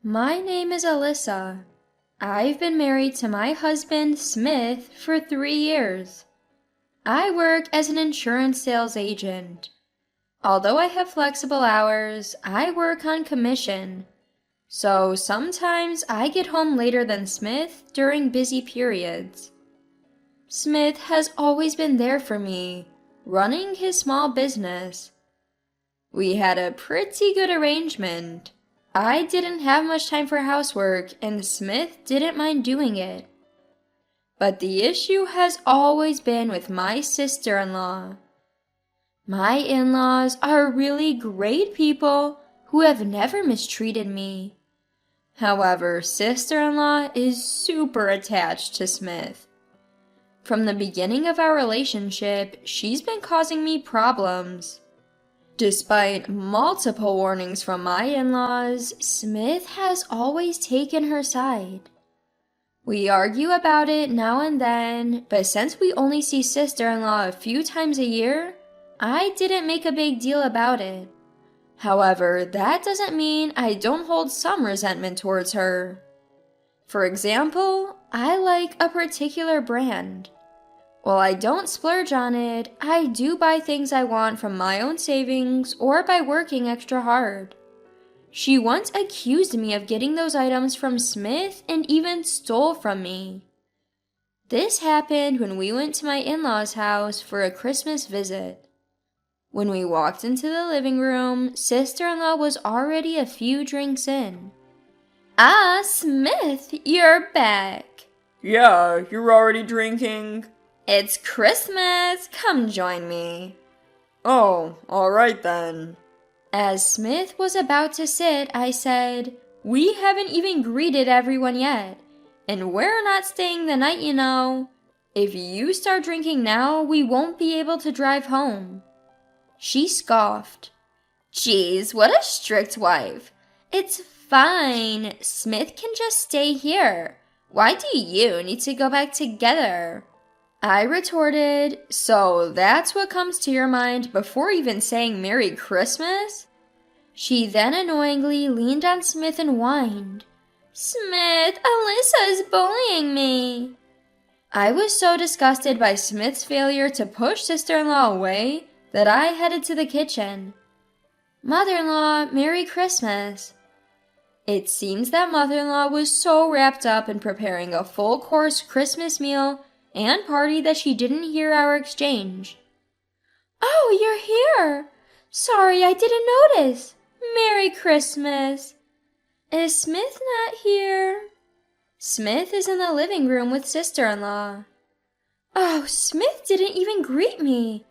My name is Alyssa. I've been married to my husband, Smith, for 3 years. I work as an insurance sales agent. Although I have flexible hours, I work on commission. So sometimes I get home later than Smith during busy periods. Smith has always been there for me, running his small business. We had a pretty good arrangement. I didn't have much time for housework, and Smith didn't mind doing it. But the issue has always been with my sister-in-law. My in-laws are really great people who have never mistreated me. However, sister-in-law is super attached to Smith. From the beginning of our relationship, she's been causing me problems. Despite multiple warnings from my in-laws, Smith has always taken her side. We argue about it now and then, but since we only see sister-in-law a few times a year, I didn't make a big deal about it. However, that doesn't mean I don't hold some resentment towards her. For example, I like a particular brand. While I don't splurge on it, I do buy things I want from my own savings or by working extra hard. She once accused me of getting those items from Smith and even stole from me. This happened when we went to my in-laws' house for a Christmas visit. When we walked into the living room, sister-in-law was already a few drinks in. "Ah, Smith, you're back." "Yeah, you're already drinking?" "It's Christmas, come join me." "Oh, alright then." As Smith was about to sit, I said, "We haven't even greeted everyone yet, and we're not staying the night, you know. If you start drinking now, we won't be able to drive home." She scoffed. "Geez, what a strict wife. It's fine. Smith can just stay here. Why do you need to go back together?" I retorted, "So that's what comes to your mind before even saying Merry Christmas?" She then annoyingly leaned on Smith and whined, "Smith, Alyssa is bullying me." I was so disgusted by Smith's failure to push sister-in-law away that I headed to the kitchen. "Mother-in-law, Merry Christmas." It seems that mother-in-law was so wrapped up in preparing a full-course Christmas meal and party that she didn't hear our exchange. "Oh, you're here! Sorry, I didn't notice. Merry Christmas." "Is Smith not here?" "Smith is in the living room with sister-in-law." "Oh, Smith didn't even greet me.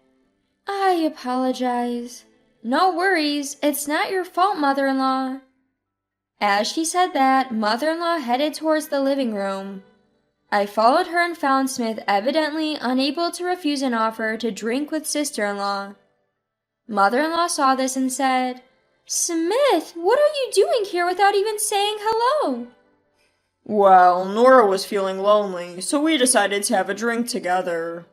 I apologize." "No worries, it's not your fault, mother-in-law." As she said that, mother-in-law headed towards the living room. I followed her and found Smith evidently unable to refuse an offer to drink with sister-in-law. Mother-in-law saw this and said, "Smith, what are you doing here without even saying hello?" "Well, Nora was feeling lonely, so we decided to have a drink together."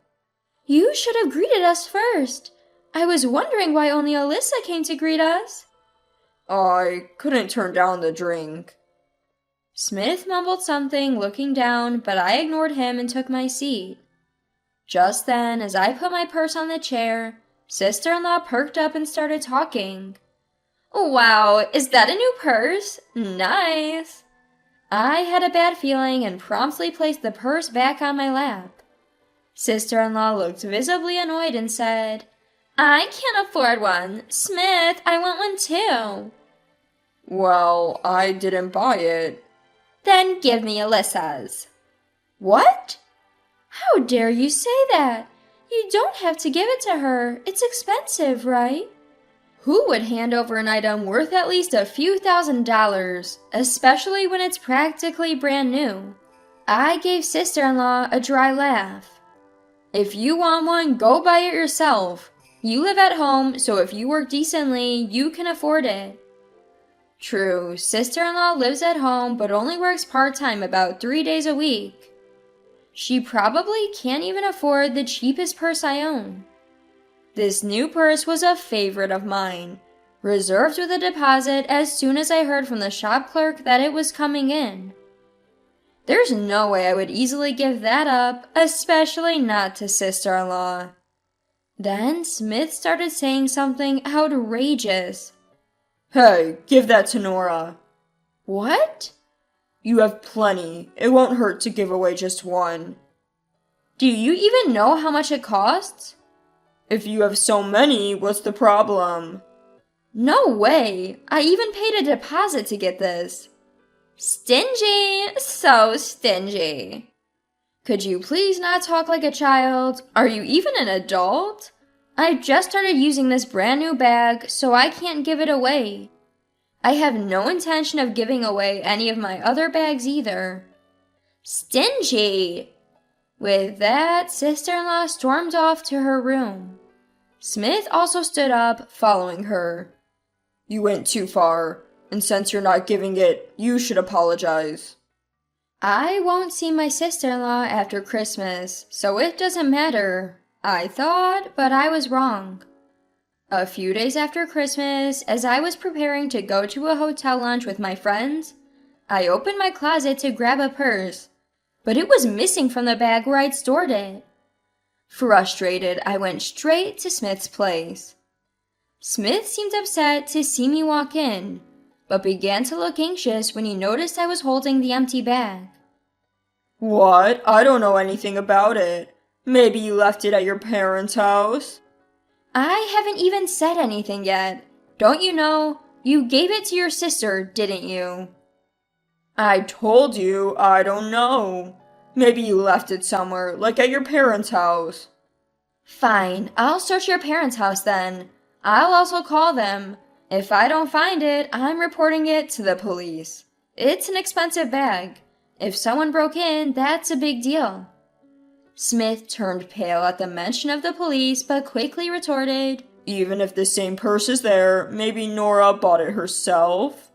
"You should have greeted us first. I was wondering why only Alyssa came to greet us." "I couldn't turn down the drink." Smith mumbled something, looking down, but I ignored him and took my seat. Just then, as I put my purse on the chair, sister-in-law perked up and started talking. "Wow, is that a new purse? Nice." I had a bad feeling and promptly placed the purse back on my lap. Sister-in-law looked visibly annoyed and said, "I can't afford one. Smith, I want one too." "Well, I didn't buy it." "Then give me Alyssa's." "What? How dare you say that? You don't have to give it to her. It's expensive, right?" Who would hand over an item worth at least a few $1,000s, especially when it's practically brand new? I gave sister-in-law a dry laugh. "If you want one, go buy it yourself. You live at home, so if you work decently, you can afford it." True, sister-in-law lives at home but only works part-time about 3 days a week. She probably can't even afford the cheapest purse I own. This new purse was a favorite of mine. reserved with a deposit as soon as I heard from the shop clerk that it was coming in. There's no way I would easily give that up, especially not to sister-in-law. Then Smith started saying something outrageous. Hey, give that to Nora. What? You have plenty. It won't hurt to give away just one. Do you even know how much it costs? If you have so many, what's the problem? No way! I even paid a deposit to get this. Stingy! So stingy. Could you please not talk like a child? Are you even an adult? I just started using this brand new bag, so I can't give it away. I have no intention of giving away any of my other bags either. Stingy! With that, sister-in-law stormed off to her room. Smith also stood up, following her. You went too far, and since you're not giving it, you should apologize. I won't see my sister-in-law after Christmas, so it doesn't matter. I thought, but I was wrong. A few days after Christmas, as I was preparing to go to a hotel lunch with my friends, I opened my closet to grab a purse, but it was missing from the bag where I'd stored it. Frustrated, I went straight to Smith's place. Smith seemed upset to see me walk in, but began to look anxious when he noticed I was holding the empty bag. What? I don't know anything about it. Maybe you left it at your parents' house? I haven't even said anything yet. Don't you know? You gave it to your sister, didn't you? I told you, I don't know. Maybe you left it somewhere, like at your parents' house. Fine, I'll search your parents' house then. I'll also call them. If I don't find it, I'm reporting it to the police. It's an expensive bag. If someone broke in, that's a big deal. Smith turned pale at the mention of the police, but quickly retorted, Even if the same purse is there, maybe Nora bought it herself?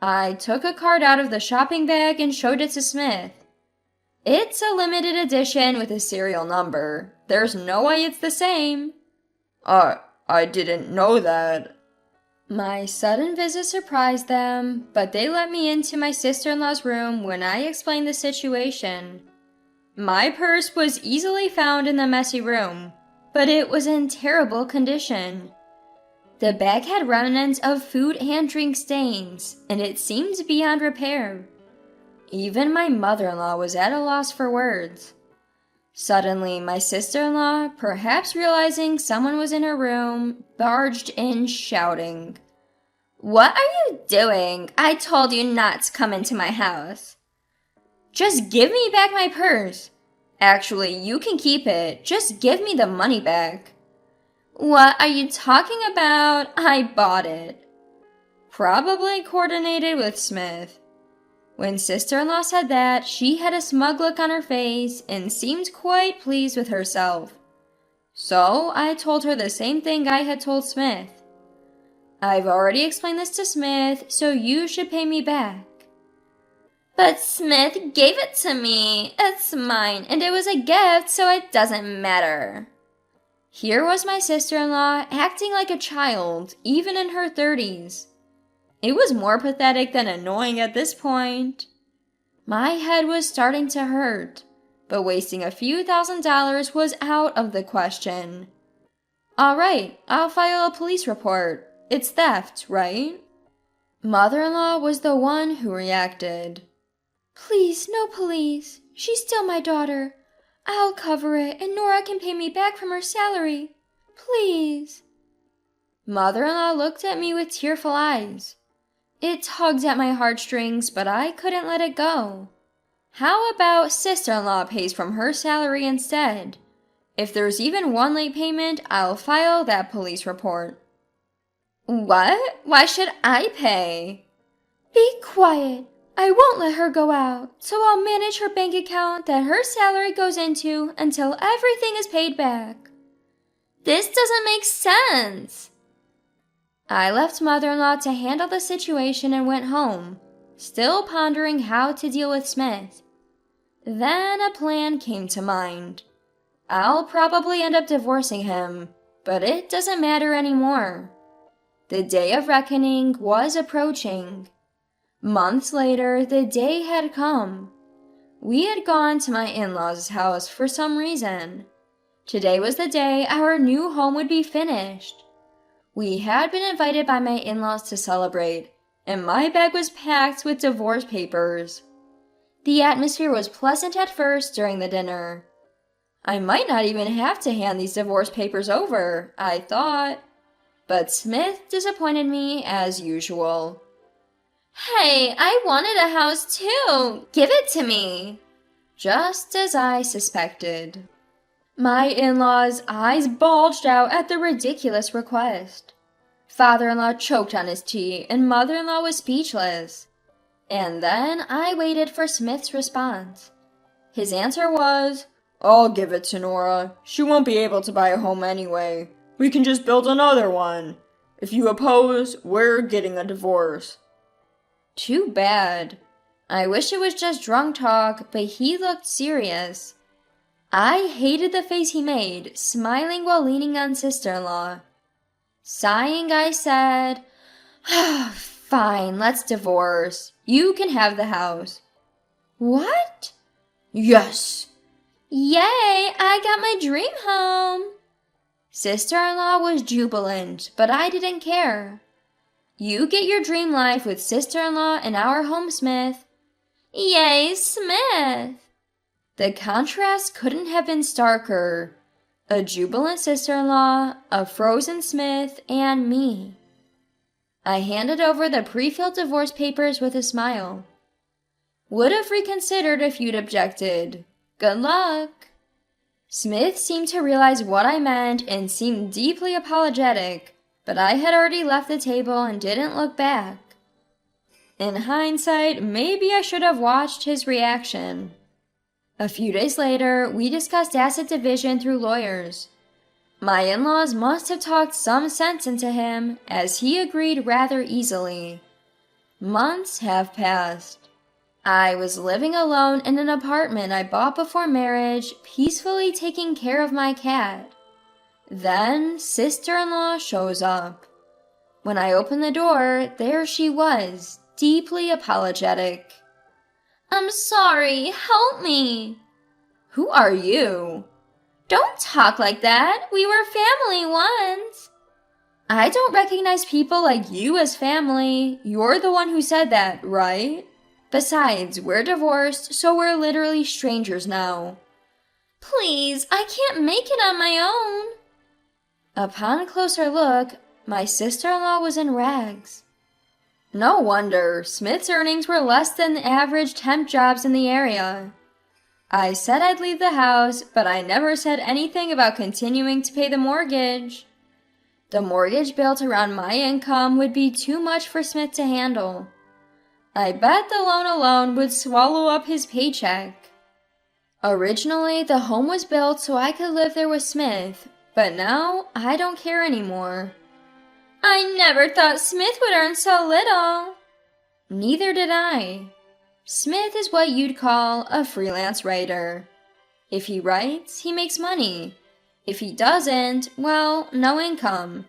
I took a card out of the shopping bag and showed it to Smith. It's a limited edition with a serial number. There's no way it's the same. I didn't know that. My sudden visit surprised them, but they let me into my sister-in-law's room when I explained the situation. My purse was easily found in the messy room, but it was in terrible condition. The bag had remnants of food and drink stains, and it seemed beyond repair. Even my mother-in-law was at a loss for words. Suddenly, my sister-in-law, perhaps realizing someone was in her room, barged in shouting, "What are you doing? I told you not to come into my house." "Just give me back my purse." "Actually, you can keep it. Just give me the money back." "What are you talking about? I bought it." Probably coordinated with Smith. When sister-in-law said that, she had a smug look on her face and seemed quite pleased with herself. So I told her the same thing I had told Smith. "I've already explained this to Smith, so you should pay me back." "But Smith gave it to me. It's mine, and it was a gift, so it doesn't matter." Here was my sister-in-law acting like a child, even in her 30s. It was more pathetic than annoying at this point. My head was starting to hurt, but wasting a few $1,000s was out of the question. "All right, I'll file a police report. It's theft, right?" Mother-in-law was the one who reacted. "Please, no police. She's still my daughter. I'll cover it, and Nora can pay me back from her salary. Please." Mother-in-law looked at me with tearful eyes. It tugged at my heartstrings, but I couldn't let it go. How about sister-in-law pays from her salary instead? If there's even one late payment, I'll file that police report. "What? Why should I pay?" "Be quiet. I won't let her go out, so I'll manage her bank account that her salary goes into until everything is paid back." "This doesn't make sense." I left mother-in-law to handle the situation and went home, still pondering how to deal with Smith. Then a plan came to mind. I'll probably end up divorcing him, but it doesn't matter anymore. The day of reckoning was approaching. Months later, the day had come. We had gone to my in-laws' house for some reason. Today was the day our new home would be finished. We had been invited by my in-laws to celebrate, and my bag was packed with divorce papers. The atmosphere was pleasant at first during the dinner. I might not even have to hand these divorce papers over, I thought. But Smith disappointed me as usual. "Hey, I wanted a house too! Give it to me!" Just as I suspected. My in-laws' eyes bulged out at the ridiculous request. Father-in-law choked on his tea, and mother-in-law was speechless. And then I waited for Smith's response. His answer was, "I'll give it to Nora. She won't be able to buy a home anyway. We can just build another one. If you oppose, we're getting a divorce." Too bad. I wish it was just drunk talk, but he looked serious. I hated the face he made, smiling while leaning on sister-in-law. Sighing, I said, "Fine, let's divorce. You can have the house." "What?" "Yes!" "Yay, I got my dream home." Sister-in-law was jubilant, but I didn't care. "You get your dream life with sister-in-law in our home, Smith." "Yay, Smith!" The contrast couldn't have been starker. A jubilant sister-in-law, a frozen Smith, and me. I handed over the pre-filled divorce papers with a smile. "Would have reconsidered if you'd objected. Good luck." Smith seemed to realize what I meant and seemed deeply apologetic, but I had already left the table and didn't look back. In hindsight, maybe I should have watched his reaction. A few days later, we discussed asset division through lawyers. My in-laws must have talked some sense into him, as he agreed rather easily. Months have passed. I was living alone in an apartment I bought before marriage, peacefully taking care of my cat. Then sister-in-law shows up. When I opened the door, there she was, deeply apologetic. "I'm sorry, help me." "Who are you?" "Don't talk like that. We were family once." "I don't recognize people like you as family. You're the one who said that, right? Besides, we're divorced, so we're literally strangers now." "Please, I can't make it on my own." Upon a closer look, my sister-in-law was in rags. No wonder. Smith's earnings were less than the average temp jobs in the area. I said I'd leave the house, but I never said anything about continuing to pay the mortgage. The mortgage built around my income would be too much for Smith to handle. I bet the loan alone would swallow up his paycheck. Originally, the home was built so I could live there with Smith, but now I don't care anymore. "I never thought Smith would earn so little." Neither did I. Smith is what you'd call a freelance writer. If he writes, he makes money. If he doesn't, well, no income.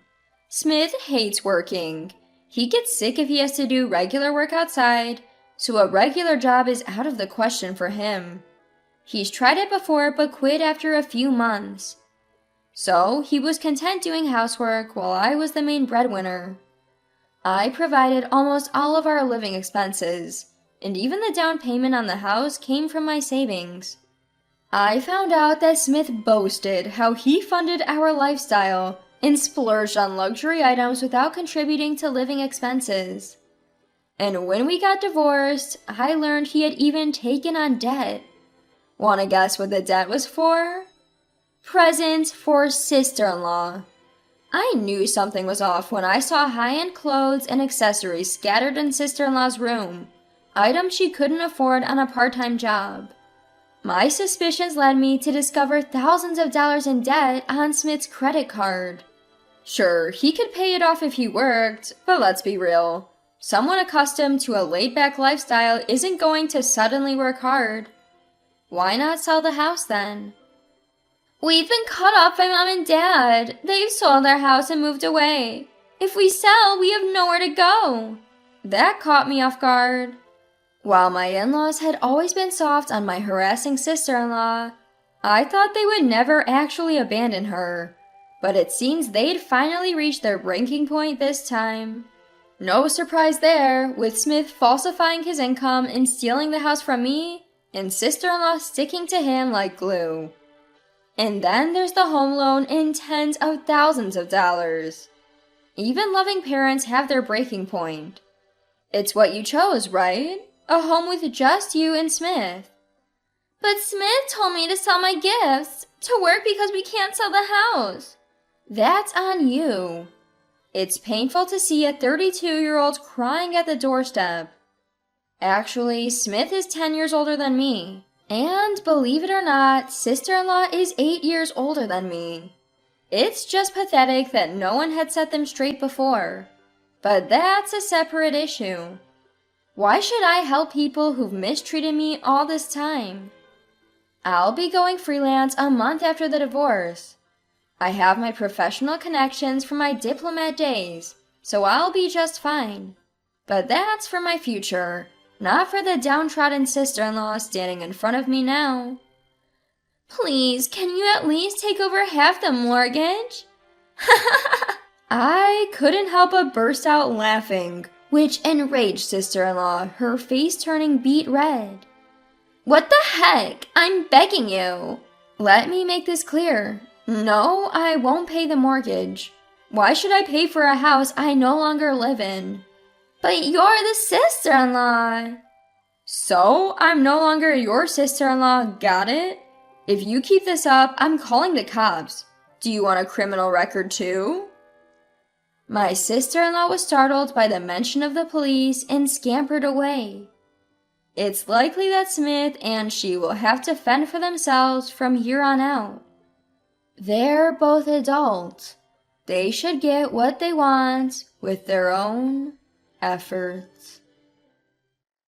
Smith hates working. He gets sick if he has to do regular work outside, so a regular job is out of the question for him. He's tried it before but quit after a few months. So he was content doing housework while I was the main breadwinner. I provided almost all of our living expenses, and even the down payment on the house came from my savings. I found out that Smith boasted how he funded our lifestyle and splurged on luxury items without contributing to living expenses. And when we got divorced, I learned he had even taken on debt. Wanna guess what the debt was for? Presents for sister-in-law. I knew something was off when I saw high-end clothes and accessories scattered in sister-in-law's room, items she couldn't afford on a part-time job. My suspicions led me to discover thousands of dollars in debt on Smith's credit card. Sure, he could pay it off if he worked, but let's be real. Someone accustomed to a laid-back lifestyle isn't going to suddenly work hard. Why not sell the house then? "We've been cut off by Mom and Dad. They've sold our house and moved away. If we sell, we have nowhere to go. That caught me off guard. While my in-laws had always been soft on my harassing sister-in-law, I thought they would never actually abandon her. But it seems they'd finally reached their breaking point this time. No surprise there, with Smith falsifying his income and stealing the house from me, and sister-in-law sticking to him like glue. And then there's the home loan in tens of thousands of dollars. Even loving parents have their breaking point. It's what you chose, right? A home with just you and Smith. But Smith told me to sell my gifts, to work because we can't sell the house. That's on you. It's painful to see a 32-year-old crying at the doorstep. Actually, Smith is 10 years older than me. And believe it or not, sister-in-law is 8 years older than me. It's just pathetic that no one had set them straight before. But that's a separate issue. Why should I help people who've mistreated me all this time? I'll be going freelance a month after the divorce. I have my professional connections from my diplomat days, so I'll be just fine. But that's for my future, not for the downtrodden sister-in-law standing in front of me now. Please, can you at least take over half the mortgage? I couldn't help but burst out laughing, which enraged sister-in-law, her face turning beet red. What the heck? I'm begging you. Let me make this clear. No, I won't pay the mortgage. Why should I pay for a house I no longer live in? But you're the sister-in-law. So, I'm no longer your sister-in-law, got it? If you keep this up, I'm calling the cops. Do you want a criminal record too? My sister-in-law was startled by the mention of the police and scampered away. It's likely that Smith and she will have to fend for themselves from here on out. They're both adults. They should get what they want with their own efforts.